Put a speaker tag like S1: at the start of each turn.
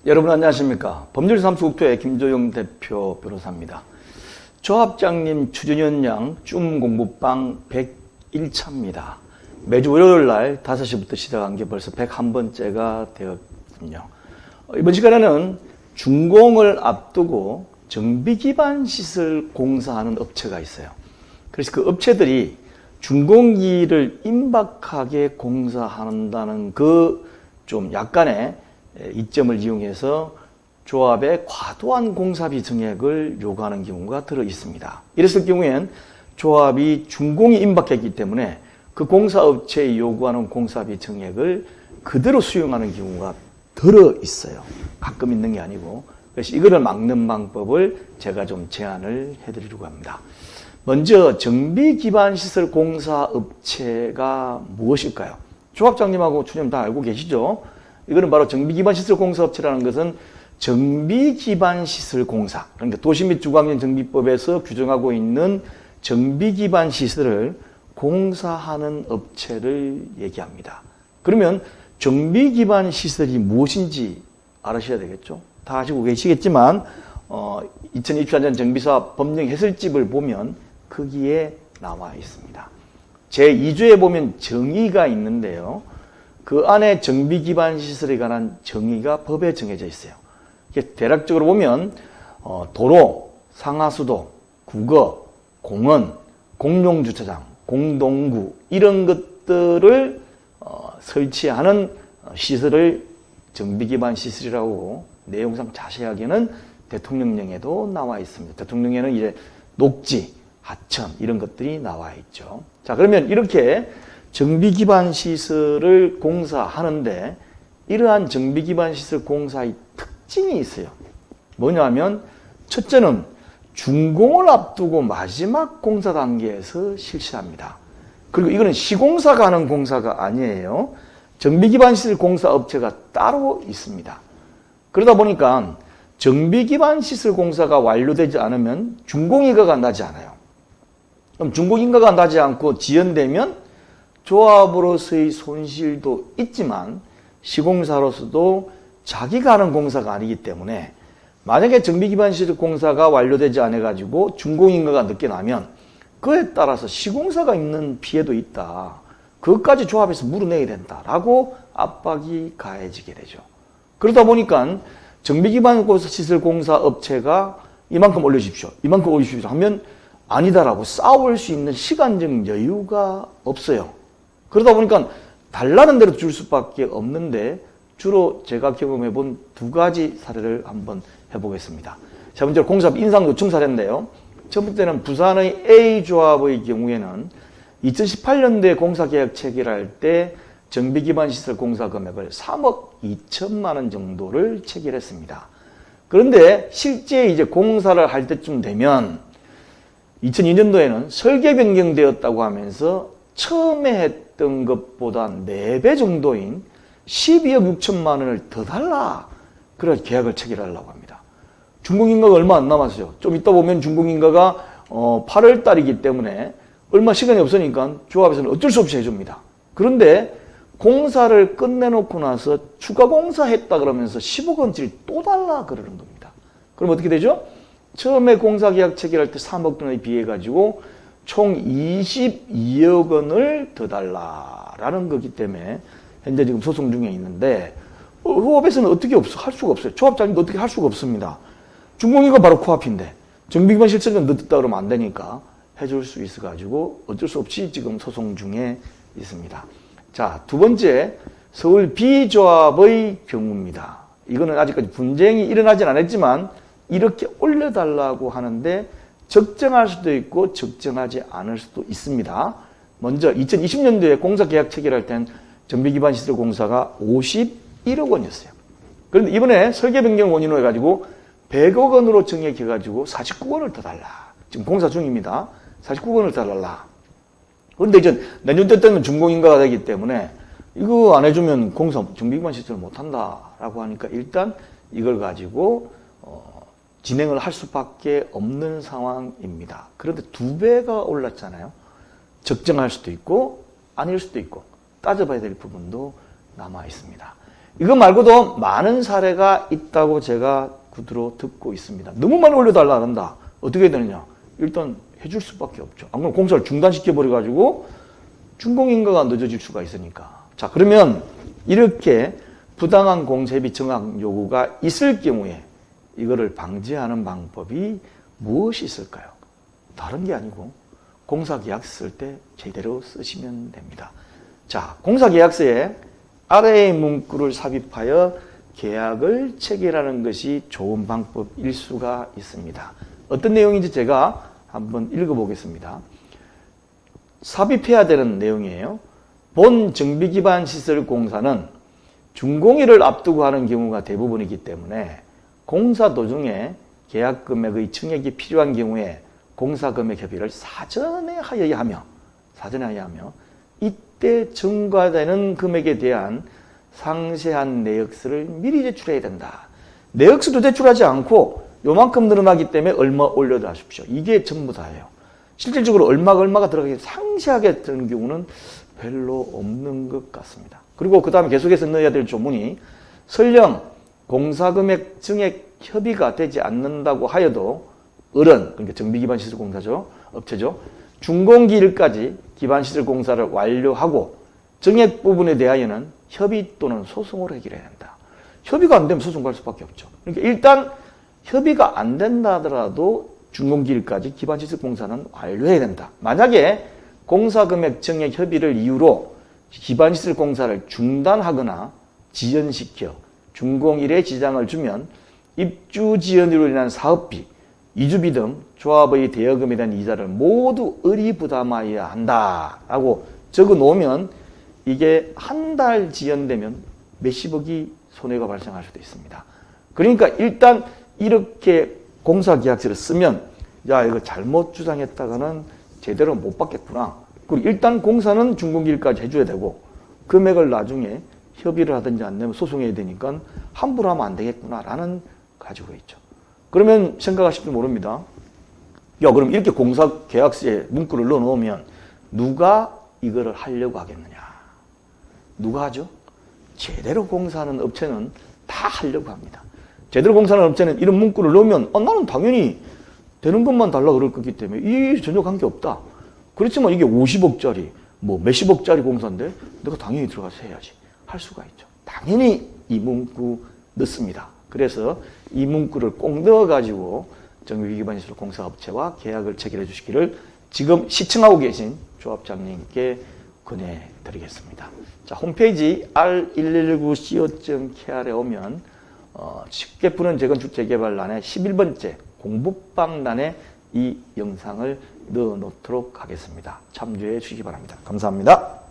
S1: 여러분 안녕하십니까. 법률사무소국토의 김조영 대표 변호사입니다. 조합장님 추진연양 쭌공부방 101차입니다. 매주 월요일날 5시부터 시작한 게 벌써 101번째가 되었군요. 이번 시간에는 준공을 앞두고 정비기반 시설 공사하는 업체가 있어요. 그래서 그 업체들이 준공기를 임박하게 공사한다는 그 좀 약간의 이점을 이용해서 조합의 과도한 공사비 증액을 요구하는 경우가 들어 있습니다. 이랬을 경우엔 조합이 준공이 임박했기 때문에 그 공사업체에 요구하는 공사비 증액을 그대로 수용하는 경우가 들어 있어요. 가끔 있는 게 아니고. 그래서 이거를 막는 방법을 제가 좀 제안을 해드리려고 합니다. 먼저 정비기반시설 공사업체가 무엇일까요? 조합장님하고 추님 다 알고 계시죠? 이거는 바로 정비기반시설 공사업체라는 것은 정비기반시설 공사, 그러니까 도시 및 주거환경 정비법에서 규정하고 있는 정비기반시설을 공사하는 업체를 얘기합니다. 그러면 정비기반시설이 무엇인지 알으셔야 되겠죠? 다 아시고 계시겠지만 2024년 정비사업 법령 해설집을 보면 거기에 나와 있습니다. 제2조에 보면 정의가 있는데요. 그 안에 정비기반시설에 관한 정의가 법에 정해져 있어요. 대략적으로 보면 도로, 상하수도, 국어, 공원, 공용주차장, 공동구 이런 것들을 설치하는 시설을 정비기반시설이라고 내용상 자세하게는 대통령령에도 나와 있습니다. 대통령령에는 이제 녹지, 하천 이런 것들이 나와 있죠. 자, 그러면 이렇게 정비기반시설을 공사하는데 이러한 정비기반시설 공사의 특징이 있어요. 뭐냐면 첫째는 준공을 앞두고 마지막 공사 단계에서 실시합니다. 그리고 이거는 시공사가 하는 공사가 아니에요. 정비기반시설 공사업체가 따로 있습니다. 그러다 보니까 정비기반시설 공사가 완료되지 않으면 준공인가가 나지 않아요. 그럼 준공인가가 나지 않고 지연되면 조합으로서의 손실도 있지만 시공사로서도 자기가 하는 공사가 아니기 때문에 만약에 정비기반시설 공사가 완료되지 않아가지고 준공인가가 늦게 나면 그에 따라서 시공사가 있는 피해도 있다. 그것까지 조합에서 물어내야 된다라고 압박이 가해지게 되죠. 그러다 보니까 정비기반시설 공사 업체가 이만큼 올려주십시오. 이만큼 올려주십시오 하면 아니다라고 싸울 수 있는 시간적 여유가 없어요. 그러다 보니까 달라는 대로 줄 수밖에 없는데 주로 제가 경험해 본 두 가지 사례를 한번 해보겠습니다. 첫 번째로 공사업 인상 요청 사례인데요. 첫 번째는 부산의 A조합의 경우에는 2018년도에 공사계약 체결할 때 정비기반시설 공사 금액을 3억 2천만 원 정도를 체결했습니다. 그런데 실제 이제 공사를 할 때쯤 되면 2002년도에는 설계 변경되었다고 하면서 처음에 했던 것보다 4배 정도인 12억 6천만 원을 더 달라. 그래서 계약을 체결하려고 합니다. 준공인가가 얼마 안 남았어요. 좀 이따 보면 준공인가가 8월 달이기 때문에 얼마 시간이 없으니까 조합에서는 어쩔 수 없이 해줍니다. 그런데 공사를 끝내놓고 나서 추가 공사했다 그러면서 10억 원짜리 또 달라 그러는 겁니다. 그럼 어떻게 되죠? 처음에 공사계약 체결할 때 3억 원에 비해 가지고 총 22억 원을 더 달라라는 거기 때문에 현재 지금 소송 중에 있는데 조합에서는 어떻게 할 수가 없어요. 조합장님도 어떻게 할 수가 없습니다. 준공이가 바로 코앞인데 정비기반 실체가 늦었다 그러면 안 되니까 해줄 수 있어 가지고 어쩔 수 없이 지금 소송 중에 있습니다. 자, 두 번째 서울 B조합의 경우입니다. 이거는 아직까지 분쟁이 일어나진 않았지만 이렇게 올려달라고 하는데 적정할 수도 있고 적정하지 않을 수도 있습니다. 먼저 2020년도에 공사계약 체결할 땐 정비기반시설 공사가 51억 원이었어요. 그런데 이번에 설계 변경 원인으로 해가지고 100억 원으로 정액해가지고 49원을 더 달라. 지금 공사 중입니다. 49원을 더 달라. 그런데 이제 내년 때는 준공인가가 되기 때문에 이거 안 해주면 공사 정비기반시설을 못한다라고 하니까 일단 이걸 가지고 진행을 할 수밖에 없는 상황입니다. 그런데 2배가 올랐잖아요. 적정할 수도 있고 아닐 수도 있고 따져봐야 될 부분도 남아 있습니다. 이거 말고도 많은 사례가 있다고 제가 구두로 듣고 있습니다. 너무 많이 올려달라 한다. 어떻게 해야 되느냐? 일단 해줄 수밖에 없죠. 안 그러면 공사를 중단시켜버려가지고 준공인가가 늦어질 수가 있으니까. 자, 그러면 이렇게 부당한 공사비 정확 요구가 있을 경우에 이거를 방지하는 방법이 무엇이 있을까요? 다른 게 아니고 공사계약 쓸 때 제대로 쓰시면 됩니다. 자, 공사계약서에 아래의 문구를 삽입하여 계약을 체결하는 것이 좋은 방법일 수가 있습니다. 어떤 내용인지 제가 한번 읽어보겠습니다. 삽입해야 되는 내용이에요. 본 정비기반시설공사는 준공일을 앞두고 하는 경우가 대부분이기 때문에 공사 도중에 계약금액의 증액이 필요한 경우에 공사금액 협의를 사전에 하여야 하며 이때 증가되는 금액에 대한 상세한 내역서를 미리 제출해야 된다. 내역서도 제출하지 않고 요만큼 늘어나기 때문에 얼마 올려다십시오. 이게 전부 다예요. 실질적으로 얼마가 들어가기 상세하게 되는 경우는 별로 없는 것 같습니다. 그리고 그 다음에 계속해서 넣어야 될 조문이 설령 공사금액 증액 협의가 되지 않는다고 하여도 그러니까 정비기반시설공사죠. 업체죠. 준공기일까지 기반시설공사를 완료하고 증액 부분에 대하여는 협의 또는 소송으로 해결해야 된다. 협의가 안 되면 소송 갈 수밖에 없죠. 그러니까 일단 협의가 안 된다 하더라도 준공기일까지 기반시설공사는 완료해야 된다. 만약에 공사금액 증액 협의를 이유로 기반시설공사를 중단하거나 지연시켜 준공일에 지장을 주면 입주지연으로 인한 사업비, 이주비 등 조합의 대여금에 대한 이자를 모두 을이 부담하여야 한다라고 적어 놓으면 이게 한 달 지연되면 몇십억이 손해가 발생할 수도 있습니다. 그러니까 일단 이렇게 공사계약서를 쓰면 야 이거 잘못 주장했다가는 제대로 못 받겠구나. 그리고 일단 공사는 준공기일까지 해줘야 되고 금액을 나중에 협의를 하든지 안 되면 소송해야 되니까 함부로 하면 안 되겠구나라는 가지고 있죠. 그러면 생각하실지 모릅니다. 야 그럼 이렇게 공사계약서에 문구를 넣어놓으면 누가 이거를 하려고 하겠느냐. 누가 하죠? 제대로 공사하는 업체는 다 하려고 합니다. 제대로 공사하는 업체는 이런 문구를 넣으면 나는 당연히 되는 것만 달라 그럴 거기 때문에 이 전혀 관계없다. 그렇지만 이게 50억짜리 뭐 몇십억짜리 공사인데 내가 당연히 들어가서 해야지 할 수가 있죠. 당연히 이 문구 넣습니다. 그래서 이 문구를 꼭 넣어가지고 정비기반시설 공사업체와 계약을 체결해 주시기를 지금 시청하고 계신 조합장님께 권해드리겠습니다. 자, 홈페이지 r119co.kr에 오면 쉽게 푸는 재건축 재개발란의 11번째 공부방란에 이 영상을 넣어 놓도록 하겠습니다. 참조해 주시기 바랍니다. 감사합니다.